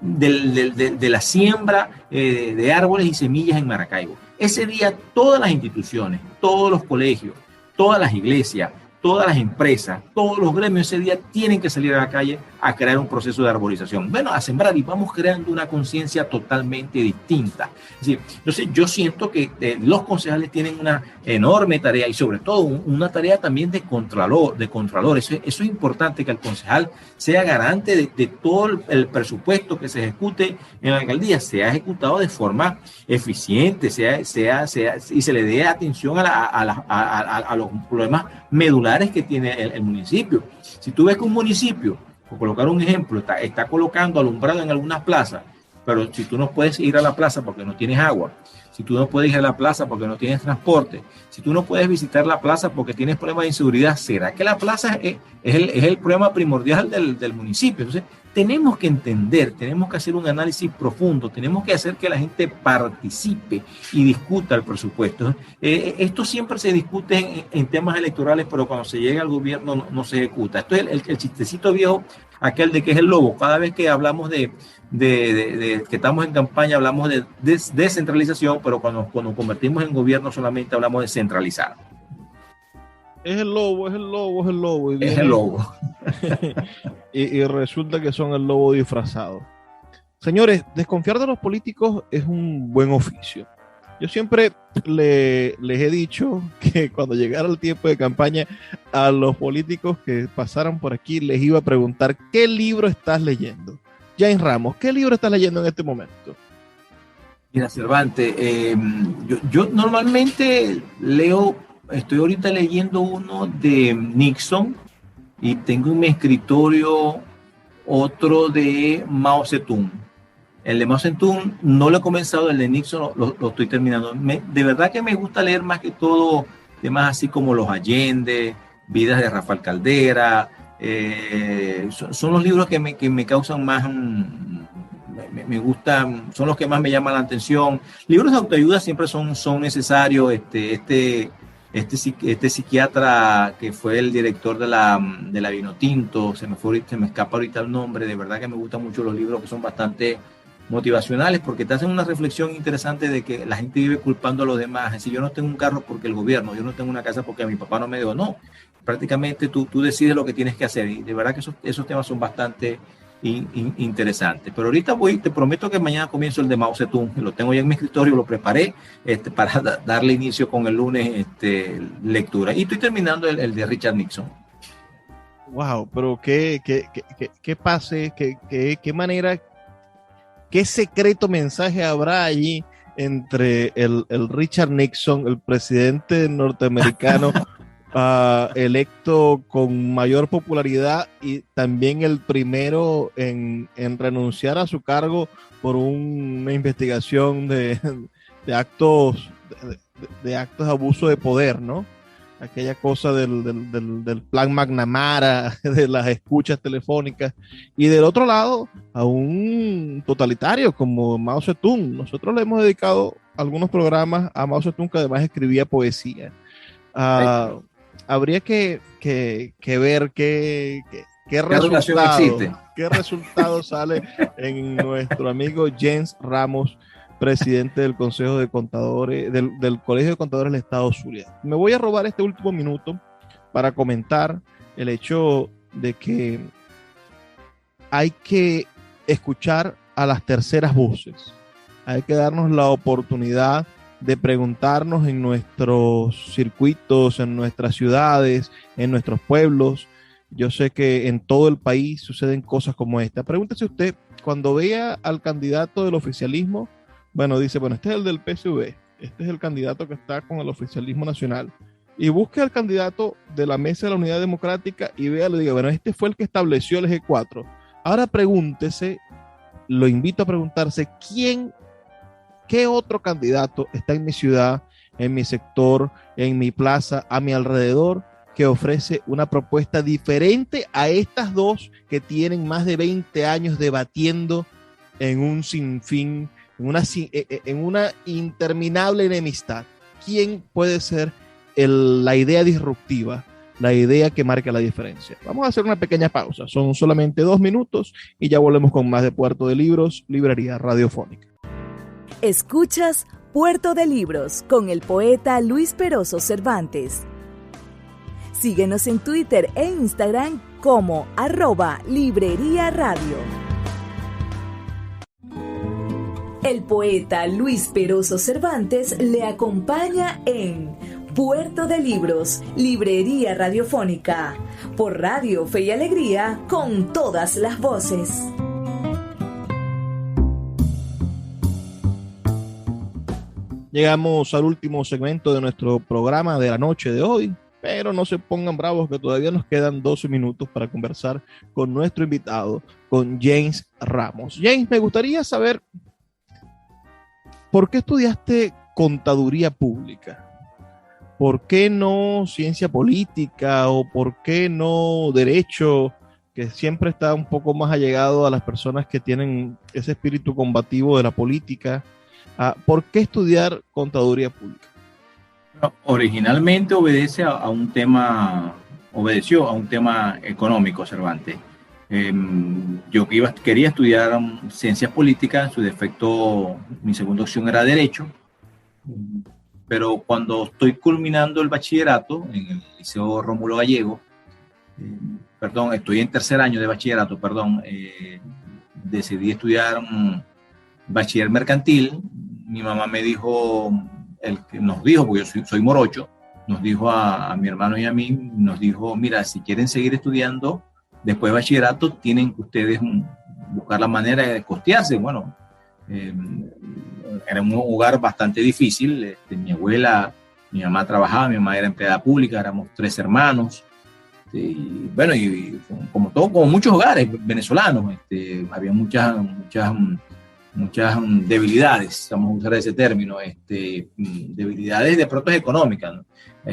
C: de la siembra de árboles y semillas en Maracaibo. Ese día todas las instituciones, todos los colegios, todas las iglesias, todas las empresas, todos los gremios ese día tienen que salir a la calle a crear un proceso de arborización. Bueno, a sembrar y vamos creando una conciencia totalmente distinta. Es decir, entonces yo siento que los concejales tienen una enorme tarea y sobre todo una tarea también de contralor. Eso es importante, que el concejal sea garante de todo el presupuesto que se ejecute en la alcaldía, sea ejecutado de forma eficiente, y se le dé atención a los problemas medulares que tiene el municipio. Si tú ves que un municipio, por colocar un ejemplo, está colocando alumbrado en algunas plazas, pero si tú no puedes ir a la plaza porque no tienes agua, si tú no puedes ir a la plaza porque no tienes transporte, si tú no puedes visitar la plaza porque tienes problemas de inseguridad, ¿será que la plaza es el problema primordial del municipio? Entonces, tenemos que entender, tenemos que hacer un análisis profundo, tenemos que hacer que la gente participe y discuta el presupuesto. Esto siempre se discute en temas electorales, pero cuando se llega al gobierno no se ejecuta. Esto es el chistecito viejo, aquel de que es el lobo. Cada vez que hablamos de que estamos en campaña, hablamos de descentralización, pero cuando convertimos en gobierno solamente hablamos de centralizar.
B: Es el lobo.
C: Es el lobo.
B: y resulta que son el lobo disfrazado. Señores, desconfiar de los políticos es un buen oficio. Yo siempre les he dicho que cuando llegara el tiempo de campaña, a los políticos que pasaran por aquí les iba a preguntar: ¿qué libro estás leyendo? James Ramos, ¿qué libro estás leyendo en este momento?
C: Mira, Cervantes, yo normalmente estoy ahorita leyendo uno de Nixon y tengo en mi escritorio otro de Mao Zedong. El de Mao Zedong no lo he comenzado, el de Nixon lo estoy terminando. De verdad que me gusta leer más que todo temas así como Los Allende, Vidas de Rafael Caldera. Son los libros que me causan más... Me gustan, son los que más me llaman la atención. Libros de autoayuda siempre son necesarios. Este psiquiatra que fue el director de la Vinotinto, se me escapa ahorita el nombre. De verdad que me gustan mucho los libros que son bastante motivacionales, porque te hacen una reflexión interesante de que la gente vive culpando a los demás. Es decir, yo no tengo un carro porque el gobierno, yo no tengo una casa porque mi papá no me dio. No, prácticamente tú decides lo que tienes que hacer, y de verdad que esos temas son bastante interesante. Pero ahorita te prometo que mañana comienzo el de Mao Zedong, lo tengo ya en mi escritorio, lo preparé para darle inicio con el lunes lectura, y estoy terminando el de Richard Nixon.
B: Wow, pero qué pase, qué manera, qué secreto mensaje habrá allí entre el Richard Nixon, el presidente norteamericano electo con mayor popularidad, y también el primero en renunciar a su cargo por una investigación de actos de abuso de poder, ¿no? aquella cosa del plan McNamara, de las escuchas telefónicas, y del otro lado a un totalitario como Mao Zedong. Nosotros le hemos dedicado algunos programas a Mao Zedong, que además escribía poesía. Habría que ver qué resultado sale en nuestro amigo Jens Ramos, presidente del Consejo de Contadores, del Colegio de Contadores del Estado Zulia. Me voy a robar este último minuto para comentar el hecho de que hay que escuchar a las terceras voces. Hay que darnos la oportunidad de preguntarnos en nuestros circuitos, en nuestras ciudades, en nuestros pueblos. Yo sé que en todo el país suceden cosas como esta. Pregúntese usted, cuando vea al candidato del oficialismo, dice, este es el del PSV, este es el candidato que está con el oficialismo nacional, y busque al candidato de la Mesa de la Unidad Democrática y vea, le diga, este fue el que estableció el G4. Ahora pregúntese, lo invito a preguntarse, ¿qué otro candidato está en mi ciudad, en mi sector, en mi plaza, a mi alrededor, que ofrece una propuesta diferente a estas dos que tienen más de 20 años debatiendo en un sinfín, en una interminable enemistad? ¿Quién puede ser la idea disruptiva, la idea que marca la diferencia? Vamos a hacer una pequeña pausa, son solamente 2 minutos y ya volvemos con más de Puerto de Libros, Librería Radiofónica.
A: Escuchas Puerto de Libros con el poeta Luis Peroso Cervantes. Síguenos en Twitter e Instagram como @Librería Radio. El poeta Luis Peroso Cervantes le acompaña en Puerto de Libros, Librería Radiofónica, por Radio Fe y Alegría, con todas las voces.
B: Llegamos al último segmento de nuestro programa de la noche de hoy, pero no se pongan bravos que todavía nos quedan 12 minutos para conversar con nuestro invitado, con Jens Ramos. Jens, me gustaría saber, ¿por qué estudiaste contaduría pública? ¿Por qué no ciencia política o por qué no derecho, que siempre está un poco más allegado a las personas que tienen ese espíritu combativo de la política? ¿Por qué estudiar contaduría pública?
C: Originalmente obedeció a un tema económico, Cervantes. Yo quería estudiar ciencias políticas, en su defecto mi segunda opción era derecho, pero cuando estoy culminando el bachillerato en el Liceo Rómulo Gallego, estoy en tercer año de bachillerato, decidí estudiar bachiller mercantil. Mi mamá me dijo, porque yo soy morocho, nos dijo a mi hermano y a mí, nos dijo, mira, si quieren seguir estudiando después de bachillerato, tienen que ustedes buscar la manera de costearse. Bueno, era un hogar bastante difícil. Mi abuela, mi mamá trabajaba, mi mamá era empleada pública, éramos 3 hermanos. Y como muchos hogares venezolanos, había muchas debilidades, vamos a usar ese término, debilidades de pronto económicas, ¿no?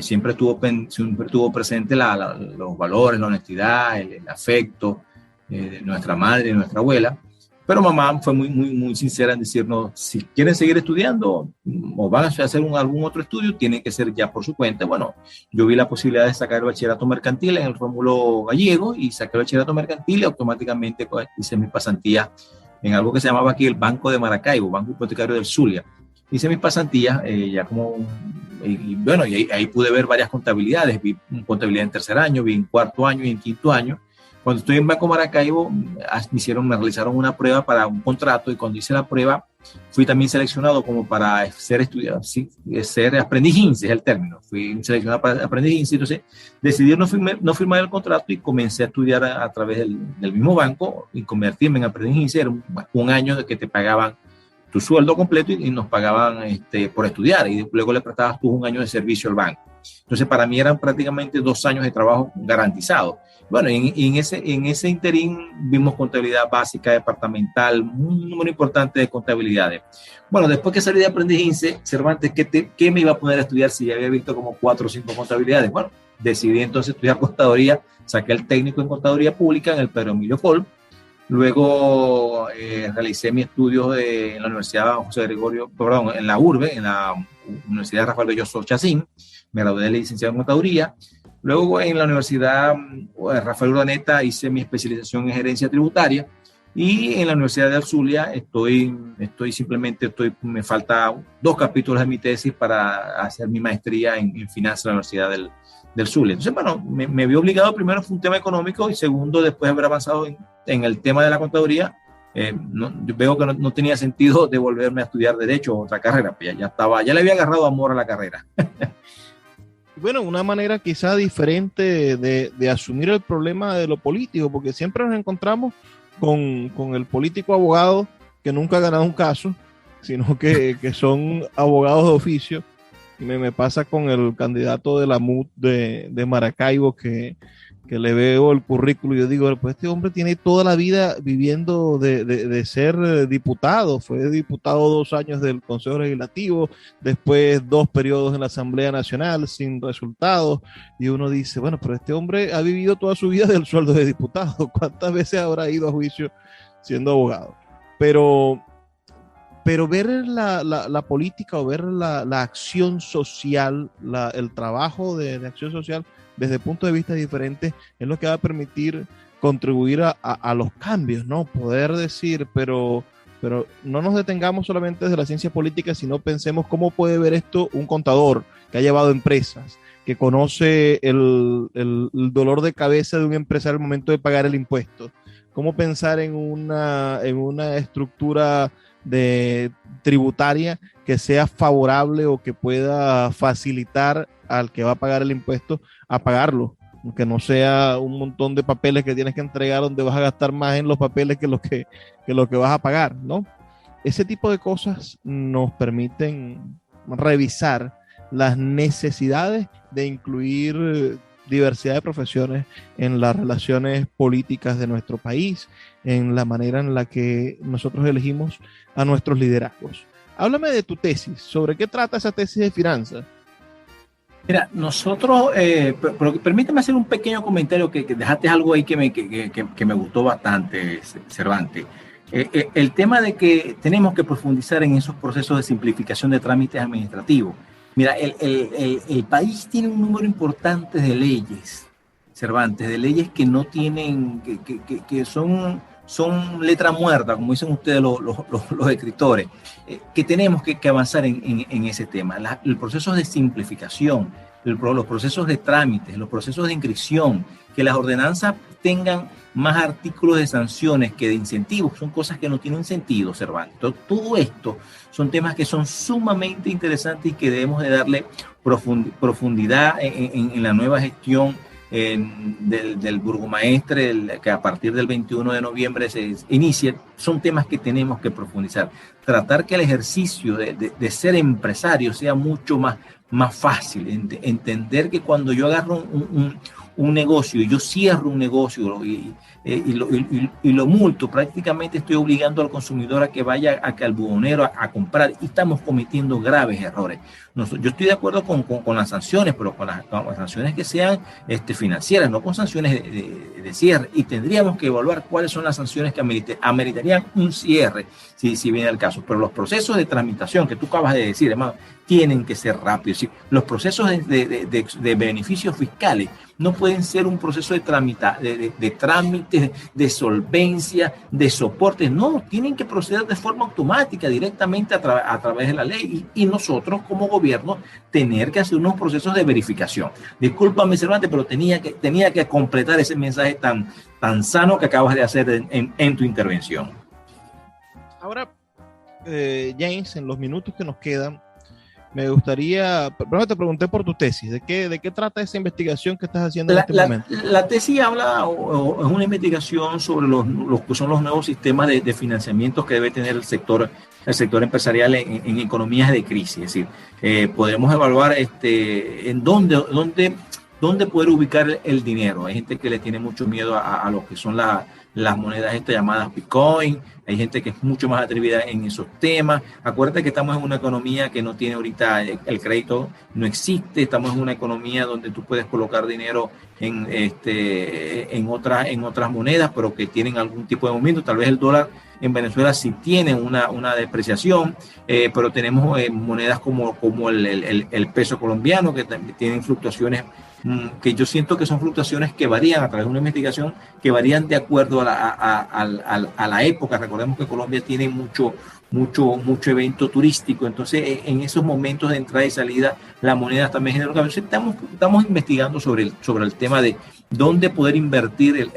C: Siempre tuvo presente los valores, la honestidad, el afecto de nuestra madre y nuestra abuela, pero mamá fue muy sincera en decirnos, si quieren seguir estudiando o van a hacer algún otro estudio, tienen que ser ya por su cuenta. Bueno, yo vi la posibilidad de sacar el bachillerato mercantil en el Rómulo Gallego y saqué el bachillerato mercantil y automáticamente hice mi pasantía en algo que se llamaba aquí el Banco de Maracaibo, Banco Hipotecario del Zulia. Hice mis pasantías y ahí pude ver varias contabilidades. Vi contabilidad en tercer año, vi en cuarto año y en quinto año. Cuando estoy en Banco Maracaibo, me realizaron una prueba para un contrato, y cuando hice la prueba, fui también seleccionado como para ser estudiante, ser aprendiz INSE es el término. Fui seleccionado para aprendiz INSE, entonces decidí no firmar el contrato y comencé a estudiar a través del mismo banco y convertirme en aprendiz INSE. Era un año de que te pagaban tu sueldo completo y nos pagaban por estudiar, y luego le prestabas tú un año de servicio al banco. Entonces, para mí eran prácticamente 2 años de trabajo garantizados. Bueno, en ese interín vimos contabilidad básica, departamental, un número importante de contabilidades. Bueno, después que salí de aprendiz INSEE, Cervantes, ¿qué me iba a poner a estudiar si ya había visto como 4 o 5 contabilidades? Bueno, decidí entonces estudiar contaduría, saqué el técnico en contaduría pública en el Pedro Emilio Colp. Luego realicé mis estudios en la Universidad José Gregorio, perdón, en la URBE, en la Universidad Rafael Belloso Chacín. Me gradué de licenciado en contaduría. Luego en la Universidad Rafael Urdaneta hice mi especialización en gerencia tributaria, y en la Universidad de Zulia me falta 2 capítulos de mi tesis para hacer mi maestría en finanzas en la Universidad del Zulia. Entonces, bueno, me vi obligado. Primero fue un tema económico, y segundo, después de haber avanzado en el tema de la contaduría, yo veo que no tenía sentido de volverme a estudiar Derecho o otra carrera, pues ya le había agarrado amor a la carrera.
B: Bueno, una manera quizá diferente de asumir el problema de lo político, porque siempre nos encontramos con el político abogado que nunca ha ganado un caso, sino que son abogados de oficio. Me pasa con el candidato de la MUD de Maracaibo, que le veo el currículo y yo digo, pues este hombre tiene toda la vida viviendo de ser diputado. Fue diputado 2 años del Consejo Legislativo, después 2 periodos en la Asamblea Nacional sin resultados, y uno dice, bueno, pero este hombre ha vivido toda su vida del sueldo de diputado. ¿Cuántas veces habrá ido a juicio siendo abogado? Pero ver la política, o ver la acción social, el trabajo de acción social desde puntos de vista diferentes, es lo que va a permitir contribuir a los cambios, ¿no? Poder decir, pero no nos detengamos solamente desde la ciencia política, sino pensemos cómo puede ver esto un contador que ha llevado empresas, que conoce el dolor de cabeza de un empresario al momento de pagar el impuesto. Cómo pensar en una estructura tributaria que sea favorable, o que pueda facilitar al que va a pagar el impuesto a pagarlo, que no sea un montón de papeles que tienes que entregar, donde vas a gastar más en los papeles que lo que vas a pagar, ¿no? Ese tipo de cosas nos permiten revisar las necesidades de incluir diversidad de profesiones en las relaciones políticas de nuestro país, en la manera en la que nosotros elegimos a nuestros liderazgos. Háblame de tu tesis. ¿Sobre qué trata esa tesis de finanzas?
C: Mira, nosotros, pero permíteme hacer un pequeño comentario, que dejaste algo ahí que me gustó bastante, Cervantes. El tema de que tenemos que profundizar en esos procesos de simplificación de trámites administrativos. Mira, el país tiene un número importante de leyes, Cervantes, de leyes que no tienen, que son letra muerta, como dicen ustedes los escritores, que tenemos que avanzar en ese tema. El proceso de simplificación, los procesos de trámites, los procesos de inscripción, que las ordenanzas tengan más artículos de sanciones que de incentivos, son cosas que no tienen sentido, Cervantes. Entonces, todo esto son temas que son sumamente interesantes y que debemos de darle profundidad en la nueva gestión del burgomaestre, que a partir del 21 de noviembre se inicia. Son temas que tenemos que profundizar. Tratar que el ejercicio de ser empresario sea mucho más fácil. Entender que cuando yo agarro un negocio y yo cierro un negocio y lo multo, prácticamente estoy obligando al consumidor a que vaya al buhonero a comprar, y estamos cometiendo graves errores. Yo estoy de acuerdo con las sanciones, pero con las sanciones que sean financieras, no con sanciones de cierre, y tendríamos que evaluar cuáles son las sanciones que ameritarían un cierre, si viene el caso. Pero los procesos de tramitación que tú acabas de decir, hermano, tienen que ser rápidos. ¿Sí? Los procesos de beneficios fiscales no pueden ser un proceso de trámites, de solvencia, de soporte. No, tienen que proceder de forma automática, directamente a través de la ley. Y nosotros, como gobierno, tener que hacer unos procesos de verificación. Discúlpame, Cervantes, pero tenía que completar ese mensaje tan sano que acabas de hacer en tu intervención.
B: Ahora, James, en los minutos que nos quedan, me gustaría, primero te pregunté por tu tesis, ¿de qué trata esa investigación que estás haciendo en este momento?
C: La tesis habla, o es una investigación sobre los que son los nuevos sistemas de financiamiento que debe tener el sector empresarial en economías de crisis. Es decir, podemos evaluar en dónde poder ubicar el dinero. Hay gente que le tiene mucho miedo a lo que son las monedas llamadas Bitcoin. Hay gente que es mucho más atrevida en esos temas. Acuérdate que estamos en una economía que no tiene ahorita el crédito, no existe. Estamos en una economía donde tú puedes colocar dinero en otras monedas, pero que tienen algún tipo de movimiento. Tal vez el dólar en Venezuela sí tiene una depreciación, pero tenemos monedas como el peso colombiano, que tienen fluctuaciones que yo siento que son fluctuaciones que varían a través de una investigación, que varían de acuerdo a la época. Recordemos que Colombia tiene mucho evento turístico, entonces en esos momentos de entrada y salida la moneda también genera un cambio. Estamos investigando sobre el tema de dónde poder invertir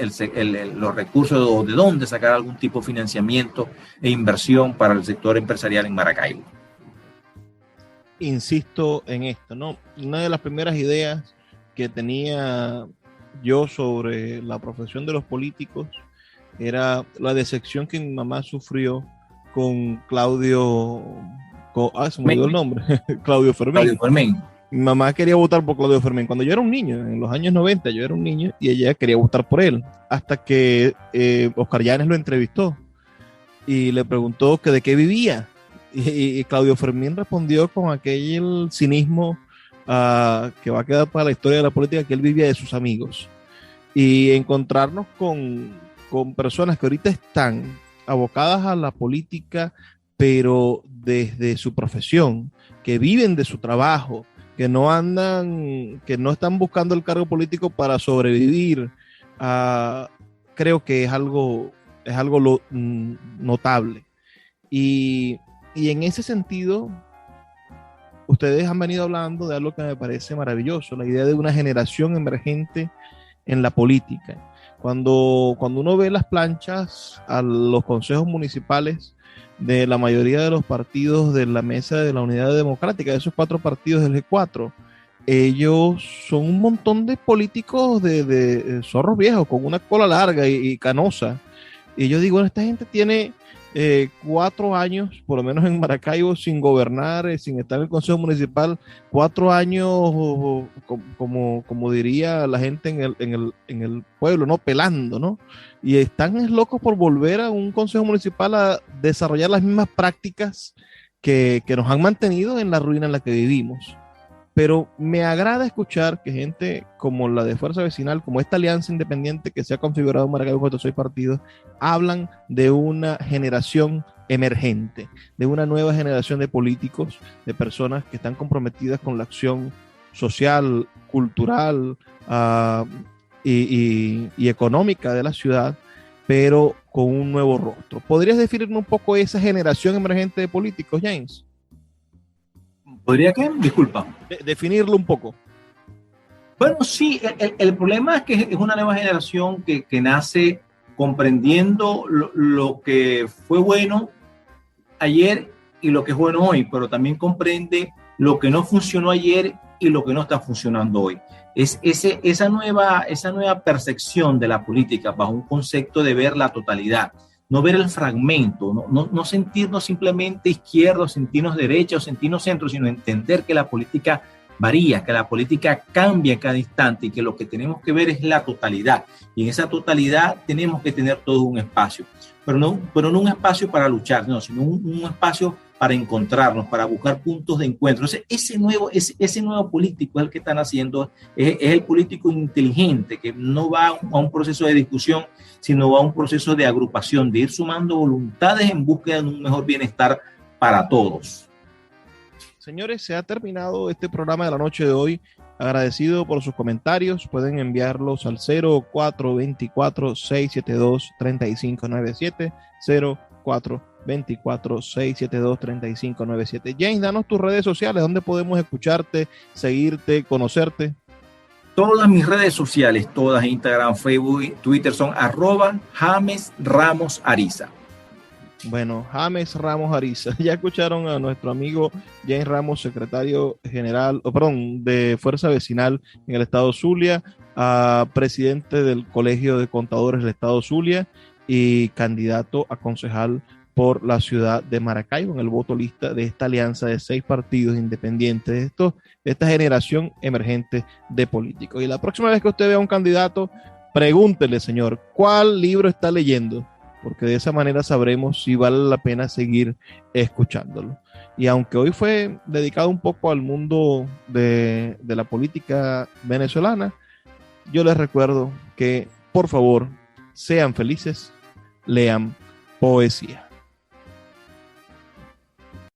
C: los recursos, o de dónde sacar algún tipo de financiamiento e inversión para el sector empresarial en Maracaibo.
B: Insisto en esto, ¿no? Una de las primeras ideas que tenía yo sobre la profesión de los políticos era la decepción que mi mamá sufrió con Claudio, se me olvidó el nombre, Claudio Fermín. Mi mamá quería votar por Claudio Fermín cuando yo era un niño, en los años 90 yo era un niño y ella quería votar por él, hasta que Oscar Llanes lo entrevistó y le preguntó que de qué vivía, y Claudio Fermín respondió con aquel cinismo que va a quedar para la historia de la política, que él vivía de sus amigos. Y encontrarnos con personas que ahorita están abocadas a la política, pero desde su profesión, que viven de su trabajo, que no están buscando el cargo político para sobrevivir, creo que es algo notable. Y en ese sentido, ustedes han venido hablando de algo que me parece maravilloso, la idea de una generación emergente en la política. Cuando uno ve las planchas a los consejos municipales de la mayoría de los partidos de la mesa de la Unidad Democrática, de esos 4 partidos del G4, ellos son un montón de políticos de zorros viejos, con una cola larga y canosa. Y yo digo, bueno, esta gente tiene 4 años, por lo menos en Maracaibo, sin gobernar, sin estar en el Consejo Municipal, 4 años, como diría la gente en el pueblo, ¿no? Pelando, ¿no? Y están locos por volver a un Consejo Municipal a desarrollar las mismas prácticas que nos han mantenido en la ruina en la que vivimos. Pero me agrada escuchar que gente como la de Fuerza Vecinal, como esta alianza independiente que se ha configurado en Maracaibo con estos 6 partidos, hablan de una generación emergente, de una nueva generación de políticos, de personas que están comprometidas con la acción social, cultural y económica de la ciudad, pero con un nuevo rostro. ¿Podrías definirme un poco esa generación emergente de políticos, James?
C: ¿Podría qué? Disculpa.
B: Definirlo un poco.
C: Bueno, sí, el problema es que es una nueva generación que nace comprendiendo lo que fue bueno ayer y lo que es bueno hoy, pero también comprende lo que no funcionó ayer y lo que no está funcionando hoy. Es esa nueva percepción de la política bajo un concepto de ver la totalidad, no ver el fragmento, no sentirnos simplemente izquierdos, sentirnos derecha o sentirnos centro, sino entender que la política varía, que la política cambia en cada instante y que lo que tenemos que ver es la totalidad. Y en esa totalidad tenemos que tener todo un espacio, pero no un espacio para luchar, sino un espacio para encontrarnos, para buscar puntos de encuentro. Ese nuevo político es el que están haciendo, es el político inteligente, que no va a un proceso de discusión, sino va a un proceso de agrupación, de ir sumando voluntades en búsqueda de un mejor bienestar para todos.
B: Señores, se ha terminado este programa de la noche de hoy. Agradecido por sus comentarios. Pueden enviarlos al 0424-672-3597, 0424-672-3597. James, danos tus redes sociales, ¿dónde podemos escucharte, seguirte, conocerte?
C: Todas mis redes sociales, todas, Instagram, Facebook, Twitter, son @JamesRamosAriza.
B: Bueno, James Ramos Ariza. Ya escucharon a nuestro amigo James Ramos, secretario general, de Fuerza Vecinal en el estado Zulia, presidente del Colegio de Contadores del estado Zulia y candidato a concejal por la ciudad de Maracaibo en el voto lista de esta alianza de 6 partidos independientes, de esta generación emergente de políticos. Y la próxima vez que usted vea a un candidato, pregúntele, señor, ¿cuál libro está leyendo? Porque de esa manera sabremos si vale la pena seguir escuchándolo. Y aunque hoy fue dedicado un poco al mundo de la política venezolana, yo les recuerdo que, por favor, sean felices, lean poesía.